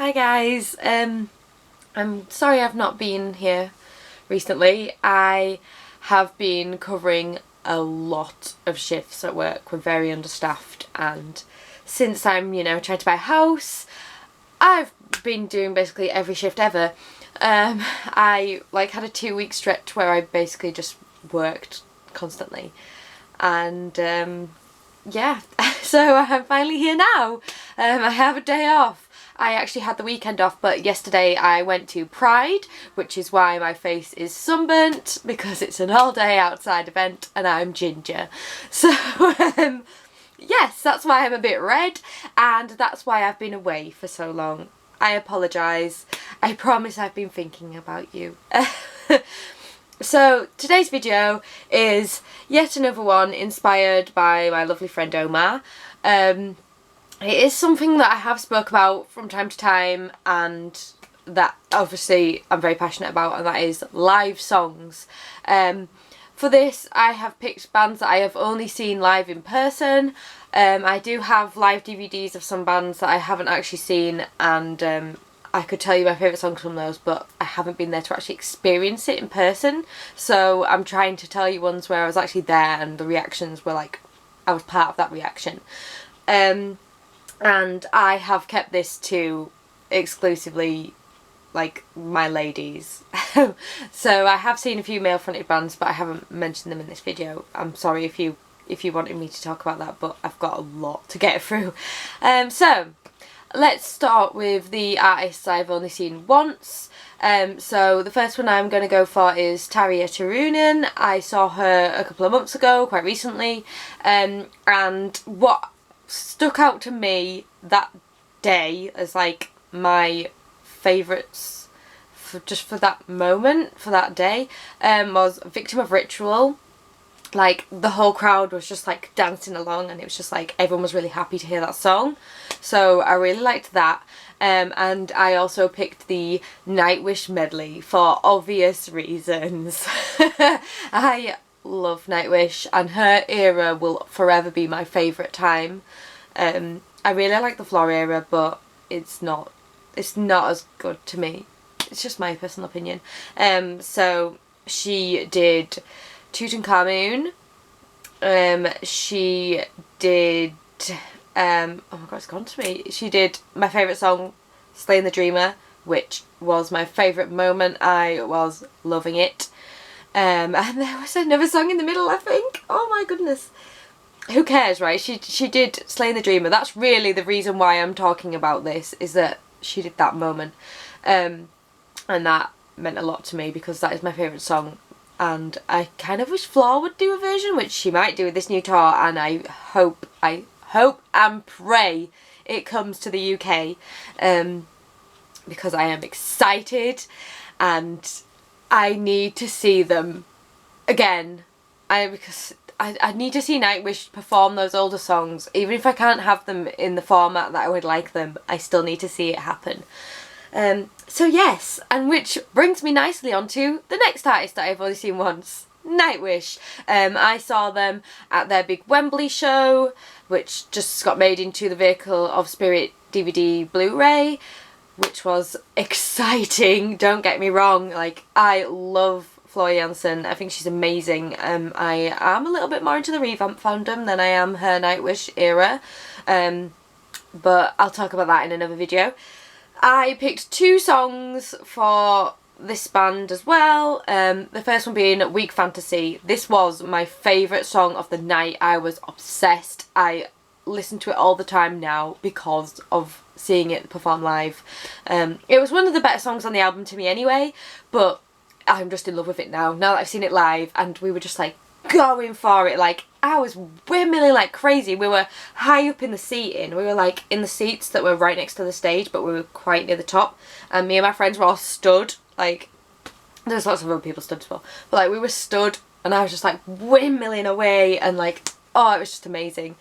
Hi guys, I'm sorry I've not been here recently. I have been covering a lot of shifts at work. We're very understaffed, and since I'm, trying to buy a house, I've been doing basically every shift ever. I had a 2-week stretch where I basically just worked constantly, and yeah, so I'm finally here now. I have a day off. I actually had the weekend off, but yesterday I went to Pride, which is why my face is sunburnt, because it's an all-day outside event and I'm ginger. So yes, that's why I'm a bit red, and that's why I've been away for so long. I apologise. I promise I've been thinking about you. So today's video is yet another one inspired by my lovely friend Omar. It is something that I have spoke about from time to time, and that obviously I'm very passionate about, and that is live songs. For this I have picked bands that I have only seen live in person. I do have live DVDs of some bands that I haven't actually seen, and I could tell you my favourite songs from those, but I haven't been there to actually experience it in person. So I'm trying to tell you ones where I was actually there and the reactions were like, I was part of that reaction. And I have kept this to exclusively like my ladies. So I have seen a few male fronted bands, but I haven't mentioned them in this video. I'm sorry if you wanted me to talk about that, but I've got a lot to get through. So let's start with the artists I've only seen once. So the first one I'm going to go for is Tarja Turunen. I saw her a couple of months ago, quite recently, and what stuck out to me that day as like my favourites for that moment, for that day, was Victim of Ritual. Like the whole crowd was just like dancing along, and it was just like everyone was really happy to hear that song, so I really liked that. And I also picked the Nightwish medley for obvious reasons. I love Nightwish, and her era will forever be my favourite time. I really like the Floor era, but it's not as good to me. It's just my personal opinion. So she did Tutankhamun. She did oh my god, it's gone to me. She did my favourite song, Slaying the Dreamer, which was my favourite moment. I was loving it. And there was another song in the middle, I think. Oh my goodness. Who cares, right? She did Slaying the Dreamer. That's really the reason why I'm talking about this, is that she did that moment. And that meant a lot to me, because that is my favourite song. And I kind of wish Floor would do a version, which she might do with this new tour, and I hope and pray it comes to the UK, because I am excited and I need to see them again. Because I need to see Nightwish perform those older songs. Even if I can't have them in the format that I would like them, I still need to see it happen. So yes, and which brings me nicely onto the next artist that I've only seen once, Nightwish. I saw them at their big Wembley show, which just got made into the Vehicle of Spirit DVD Blu-ray, which was exciting, don't get me wrong. Like, I love Floor Jansen. I think she's amazing. I am a little bit more into the Revamp fandom than I am her Nightwish era, but I'll talk about that in another video. I picked 2 songs for this band as well. The first one being Weak Fantasy. This was my favourite song of the night. I was obsessed. I listen to it all the time now because of seeing it perform live. It was one of the better songs on the album to me anyway, but I'm just in love with it now that I've seen it live, and we were just like going for it. Like, I was windmilling like crazy. We were high up in the seating. We were like in the seats that were right next to the stage, but we were quite near the top, and me and my friends were all stood. Like, there's lots of other people stood as well, but like we were stood, and I was just like windmilling away, and like, oh, it was just amazing.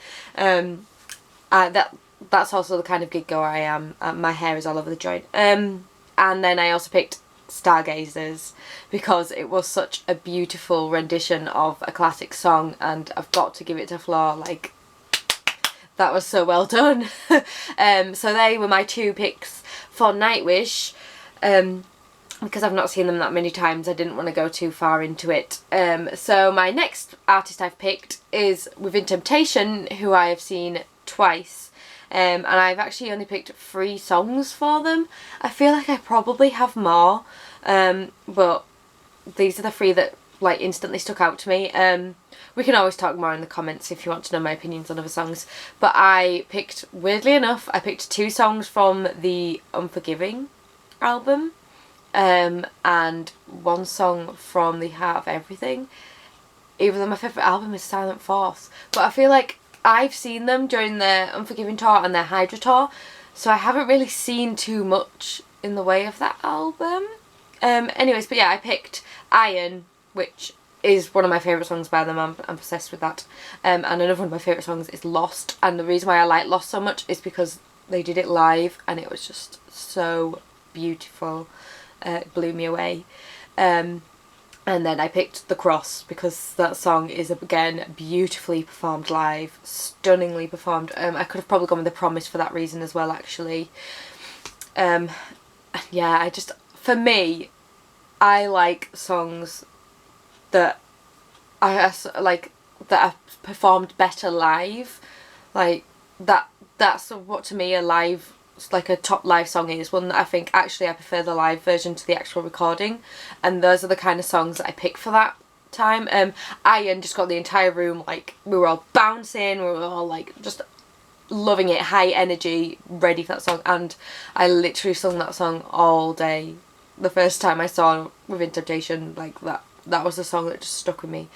That's also the kind of gig goer I am. My hair is all over the joint. And then I also picked Stargazers, because it was such a beautiful rendition of a classic song, and I've got to give it to Floor. Like, that was so well done. So they were my 2 picks for Nightwish, because I've not seen them that many times, I didn't want to go too far into it. So my next artist I've picked is Within Temptation, who I have seen twice. And I've actually only picked 3 songs for them. I feel like I probably have more, but these are the 3 that like instantly stuck out to me. We can always talk more in the comments if you want to know my opinions on other songs. But I picked, weirdly enough, I picked 2 songs from the Unforgiving album, and 1 song from the Heart of Everything. Even though my favourite album is Silent Force. But I feel like I've seen them during their Unforgiving tour and their Hydra tour, so I haven't really seen too much in the way of that album. Anyways, but yeah, I picked Iron, which is one of my favourite songs by them. I'm obsessed with that. And another one of my favourite songs is Lost, and the reason why I like Lost so much is because they did it live and it was just so beautiful. It blew me away. And then I picked The Cross because that song is, again, beautifully performed live, stunningly performed. I could have probably gone with The Promise for that reason as well, actually. Yeah, for me, I like songs that that are performed better live. Like that's what to me a top live song is. One that I think actually I prefer the live version to the actual recording, and those are the kind of songs that I pick for that time. Iron just got the entire room, like, we were all bouncing, we were all like just loving it, high energy, ready for that song, and I literally sung that song all day. The first time I saw Within Temptation, like that was the song that just stuck with me.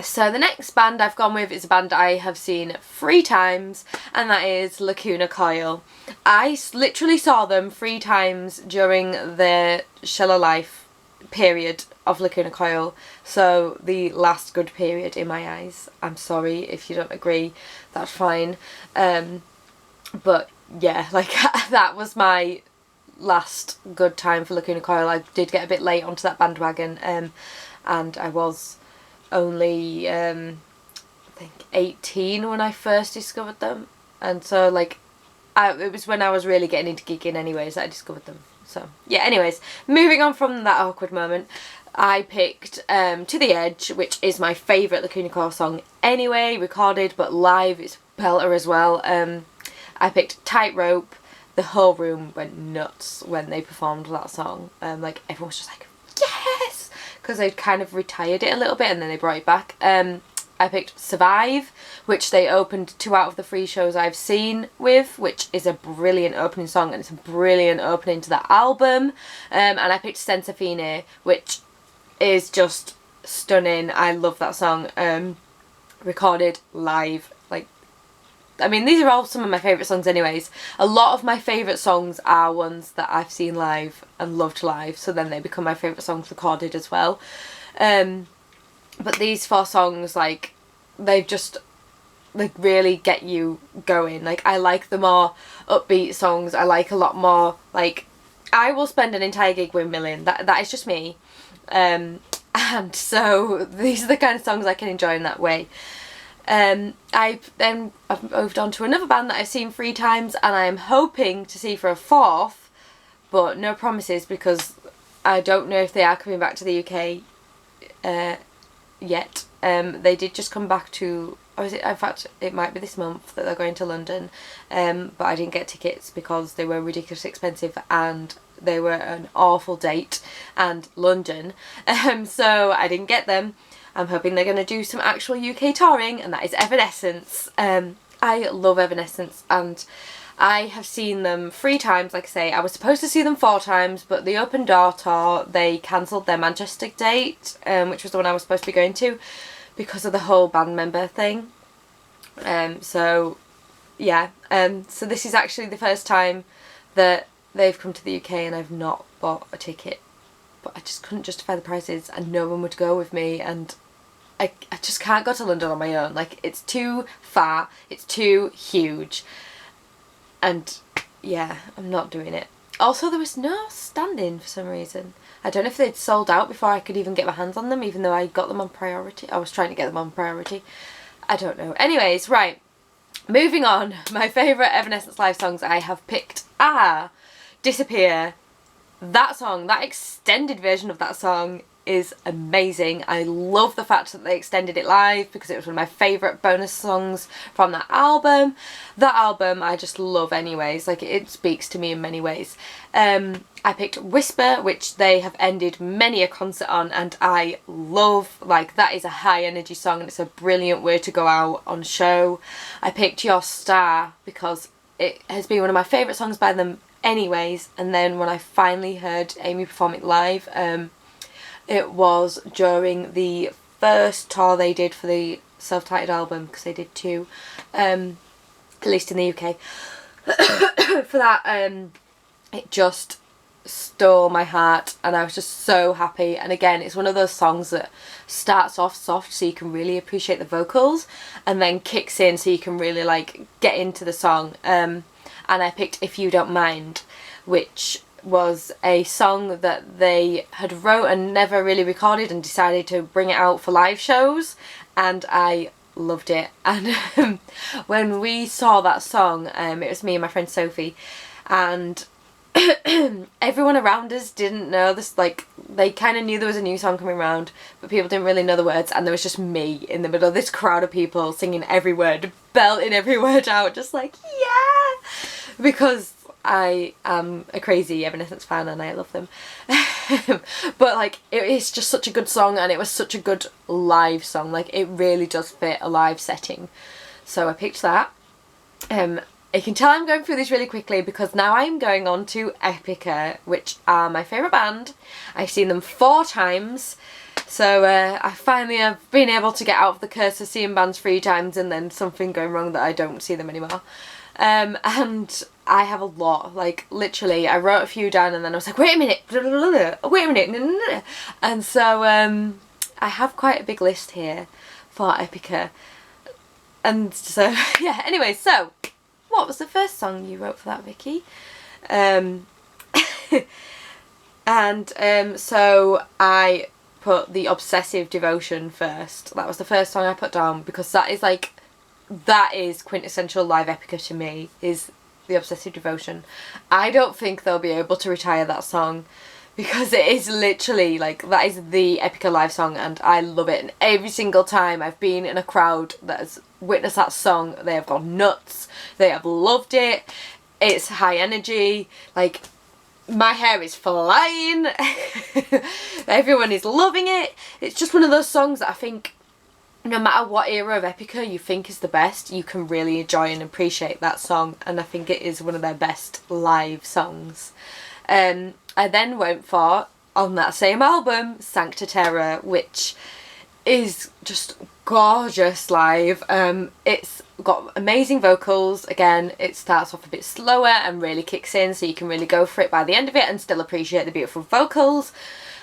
So the next band I've gone with is a band I have seen 3 times, and that is Lacuna Coil. I literally saw them 3 times during the Shell of Life period of Lacuna Coil, so the last good period in my eyes. I'm sorry if you don't agree, that's fine. But yeah, like that was my last good time for Lacuna Coil. I did get a bit late onto that bandwagon, and I was only I think 18 when I first discovered them, and so like it was when I was really getting into gigging anyways that I discovered them. So yeah, anyways, moving on from that awkward moment, I picked To The Edge, which is my favourite Lacuna Coil song anyway, recorded, but live it's belter as well. I picked Tightrope. The whole room went nuts when they performed that song. Like, everyone was just like, yes! Because they'd kind of retired it a little bit and then they brought it back. I picked Survive, which they opened 2 out of the 3 shows I've seen with, which is a brilliant opening song, and it's a brilliant opening to that album. And I picked Senza Fine, which is just stunning. I love that song. Recorded live, like, I mean, these are all some of my favourite songs anyways. A lot of my favourite songs are ones that I've seen live and loved live, so then they become my favourite songs recorded as well. But these 4 songs, like, they just, like, really get you going. Like, I like the more upbeat songs. I like a lot more, like, I will spend an entire gig with Million. That is just me. And so these are the kind of songs I can enjoy in that way. I've moved on to another band that I've seen 3 times, and I'm hoping to see for a 4th, but no promises because I don't know if they are coming back to the UK yet. They did just come back to, or is it, in fact it might be this month that they're going to London, but I didn't get tickets because they were ridiculously expensive and they were an awful date and London, so I didn't get them. I'm hoping they're going to do some actual UK touring, and that is Evanescence. I love Evanescence, and I have seen them 3 times, like I say. I was supposed to see them 4 times, but the Open Door tour, they cancelled their Manchester date, which was the one I was supposed to be going to, because of the whole band member thing. So, yeah. So this is actually the first time that they've come to the UK and I've not bought a ticket. But I just couldn't justify the prices and no one would go with me, and I just can't go to London on my own. Like, it's too far, it's too huge, and yeah, I'm not doing it. Also, there was no stand-in for some reason. I don't know if they'd sold out before I could even get my hands on them, even though I got them on priority. I was trying to get them on priority. I don't know. Anyways, right. moving on, my favourite Evanescence live songs I have picked are Disappear. That song, that extended version of that song is amazing. I love the fact that they extended it live because it was one of my favourite bonus songs from that album. That album I just love anyways, like it speaks to me in many ways. I picked Whisper, which they have ended many a concert on, and I love. Like, that is a high energy song and it's a brilliant way to go out on show. I picked Your Star because it has been one of my favourite songs by them anyways, and then when I finally heard Amy perform it live, it was during the first tour they did for the self-titled album, because they did two, at least in the UK. For that, it just stole my heart and I was just so happy. And again, it's one of those songs that starts off soft so you can really appreciate the vocals, and then kicks in so you can really like get into the song. And I picked If You Don't Mind, which was a song that they had wrote and never really recorded and decided to bring it out for live shows, and I loved it. And when we saw that song, it was me and my friend Sophie, and everyone around us didn't know this, like they kind of knew there was a new song coming around, but people didn't really know the words, and there was just me in the middle of this crowd of people singing every word, belting every word out, just like yeah, because I am a crazy Evanescence fan and I love them. But like it is just such a good song, and it was such a good live song, like it really does fit a live setting, so I picked that. You can tell I'm going through this really quickly because now I'm going on to Epica, which are my favourite band. I've seen them 4 times, so I finally have been able to get out of the curse of seeing bands 3 times and then something going wrong that I don't see them anymore. And I have a lot, like literally I wrote a few down and then I was like, wait a minute, and so I have quite a big list here for Epica. And so yeah, anyway, so what was the first song you wrote for that, Vicky? So I put the Obsessive Devotion first. That was the first song I put down because that is quintessential live Epica to me, is the Obsessive Devotion. I don't think they'll be able to retire that song because it is literally like, that is the Epica live song and I love it, and every single time I've been in a crowd that has witnessed that song, they have gone nuts, they have loved it, it's high energy, like my hair is flying, everyone is loving it. It's just one of those songs that I think no matter what era of Epica you think is the best, you can really enjoy and appreciate that song, and I think it is one of their best live songs. I then went for, on that same album, Sancta Terror, which is just gorgeous live. It's got amazing vocals. Again, it starts off a bit slower and really kicks in so you can really go for it by the end of it and still appreciate the beautiful vocals.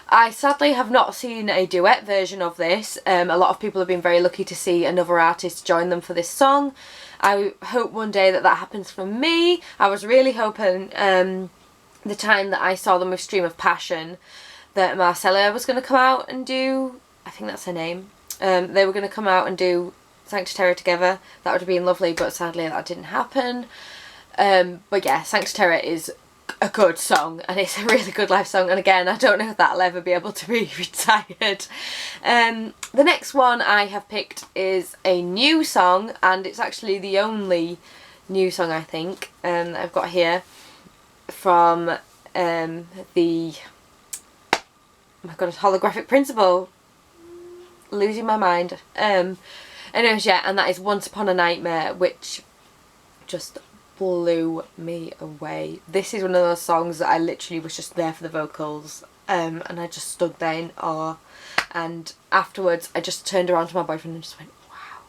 I sadly have not seen a duet version of this. A lot of people have been very lucky to see another artist join them for this song. I hope one day that happens for me. I was really hoping the time that I saw them with Stream of Passion that Marcella was going to come out and do, I think that's her name, they were going to come out and do Sancta Terror together. That would have been lovely, but sadly that didn't happen. But yeah, Sancta Terror is a good song and it's a really good live song, and again I don't know if that'll ever be able to be retired. The next one I have picked is a new song, and it's actually the only new song I think that I've got here from the, oh my god, Holographic Principle, losing my mind. Anyways, yeah, and that is Once Upon a Nightmare, which just blew me away. This is one of those songs that I literally was just there for the vocals, and I just stood there in awe, and afterwards I just turned around to my boyfriend and just went, wow,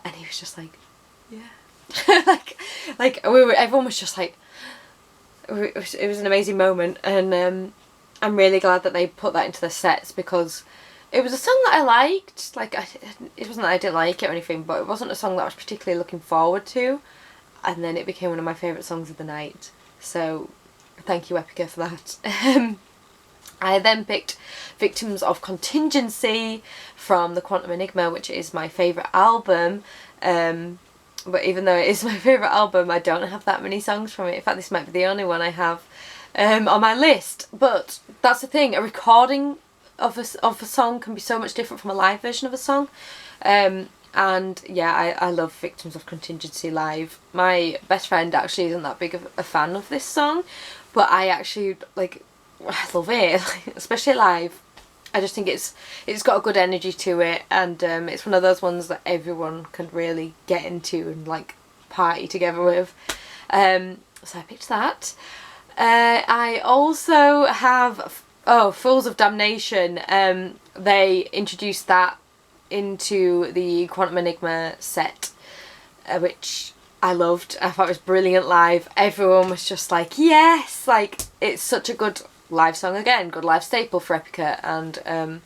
and he was just like, yeah. like everyone was just like, it was an amazing moment, and I'm really glad that they put that into the sets because it was a song that I liked. Like, it wasn't that I didn't like it or anything, but it wasn't a song that I was particularly looking forward to, and then it became one of my favourite songs of the night, so thank you Epica for that. I then picked Victims of Contingency from the Quantum Enigma, which is my favourite album. But even though it is my favourite album, I don't have that many songs from it. In fact, this might be the only one I have on my list. But that's the thing, a recording of a song can be so much different from a live version of a song. And yeah, I love Victims of Contingency live. My best friend actually isn't that big of a fan of this song, but I actually, like, I love it, especially live. I just think it's got a good energy to it, and it's one of those ones that everyone can really get into and like party together with. So I picked that. I also have Fools of Damnation. They introduced that into the Quantum Enigma set, which I loved. I thought it was brilliant live. Everyone was just like, yes, like it's such a good live song again, good live staple for Epica, and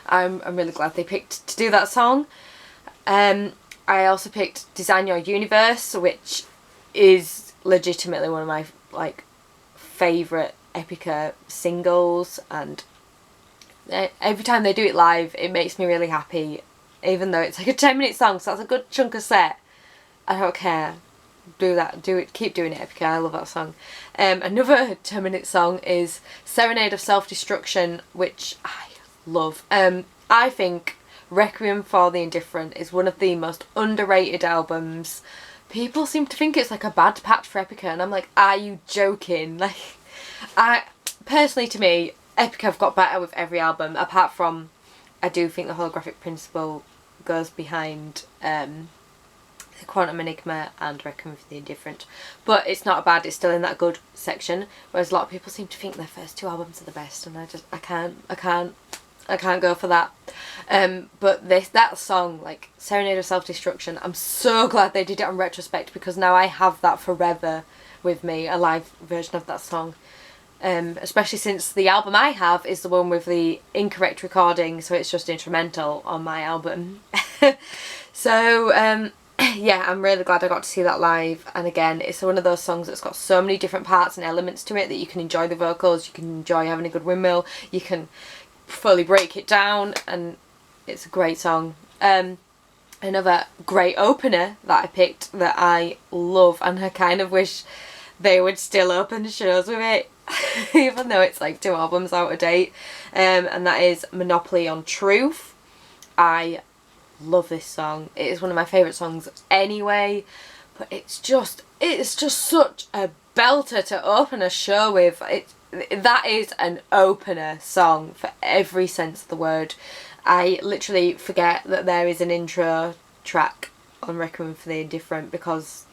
I'm really glad they picked to do that song. I also picked Design Your Universe, which is legitimately one of my like favourite Epica singles, and every time they do it live it makes me really happy, even though it's like a 10-minute song, so that's a good chunk of set. I don't care. Do that, do it, keep doing it, Epica. I love that song. Another 10-minute song is Serenade of Self-Destruction, which I love. I think Requiem for the Indifferent is one of the most underrated albums. People seem to think it's like a bad patch for Epica, and I'm like, are you joking? Like, personally, to me, Epica have got better with every album, apart from, I do think the Holographic Principle goes behind Quantum Enigma and Requiem for the Indifferent, but it's not bad, it's still in that good section, whereas a lot of people seem to think their first two albums are the best, and I can't go for that. But that song, like Serenade of Self-Destruction, I'm so glad they did it on Retrospect, because now I have that forever with me, a live version of that song. Especially since the album I have is the one with the incorrect recording, so it's just instrumental on my album. So yeah, I'm really glad I got to see that live, and again, it's one of those songs that's got so many different parts and elements to it that you can enjoy the vocals, you can enjoy having a good windmill, you can fully break it down, and it's a great song. Another great opener that I picked that I love, and I kind of wish they would still open shows with it, even though it's like 2 albums out of date, and that is Monopoly on Truth. I love this song. It is one of my favourite songs anyway, but it's just such a belter to open a show with. That is an opener song for every sense of the word. I literally forget that there is an intro track on Requiem for the Indifferent, because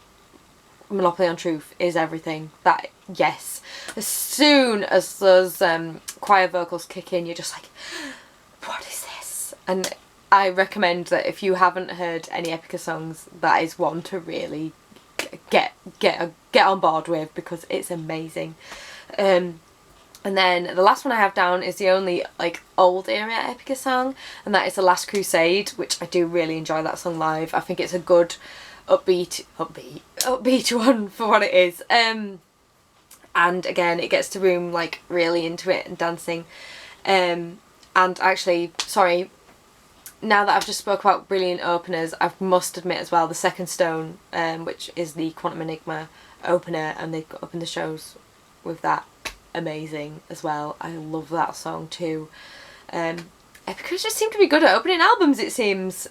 Monopoly on Truth is everything. That, yes, as soon as those choir vocals kick in, you're just like, what is this? And I recommend that if you haven't heard any Epica songs, that is one to really get on board with, because it's amazing. And then the last one I have down is the only like old era Epica song, and that is The Last Crusade, which I do really enjoy that song live. I think it's a good upbeat one for what it is. And again, it gets the room like really into it and dancing. And actually, sorry, now that I've just spoke about brilliant openers, I must admit as well, the Second Stone, which is the Quantum Enigma opener, and they open the shows with that, amazing as well. I love that song too. Epica just seem to be good at opening albums, it seems.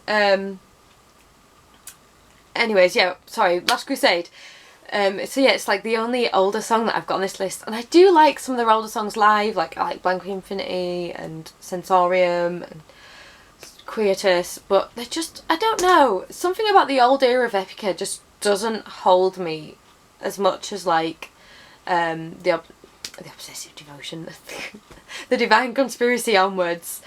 Anyways, yeah, sorry, Last Crusade. So yeah, it's like the only older song that I've got on this list, and I do like some of their older songs live, like I like Blank Infinity and Sensorium and Quietus, but they're just, I don't know, something about the old era of Epica just doesn't hold me as much as like the Obsessive Devotion, the Divine Conspiracy onwards.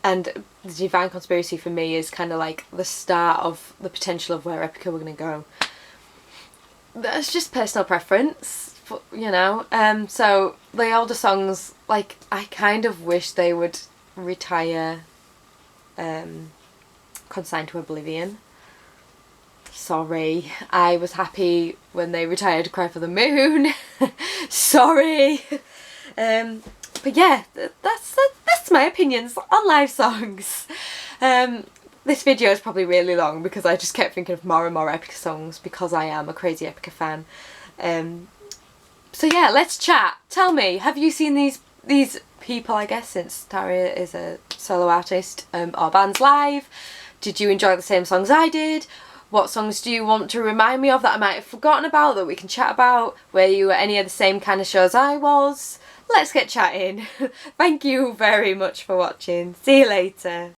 And the Divine Conspiracy for me is kind of like the start of the potential of where Epica were going to go. That's just personal preference, you know. So the older songs, like, I kind of wish they would retire Consigned to Oblivion. Sorry, I was happy when they retired Cry for the Moon. Sorry. But yeah, that's my opinions on live songs. this video is probably really long because I just kept thinking of more and more Epica songs because I am a crazy Epica fan. So yeah, let's chat. Tell me, have you seen these people, I guess, since Taria is a solo artist, or bands live? Did you enjoy the same songs I did? What songs do you want to remind me of that I might have forgotten about that we can chat about? Were you at any of the same kind of shows I was? Let's get chatting. Thank you very much for watching. See you later.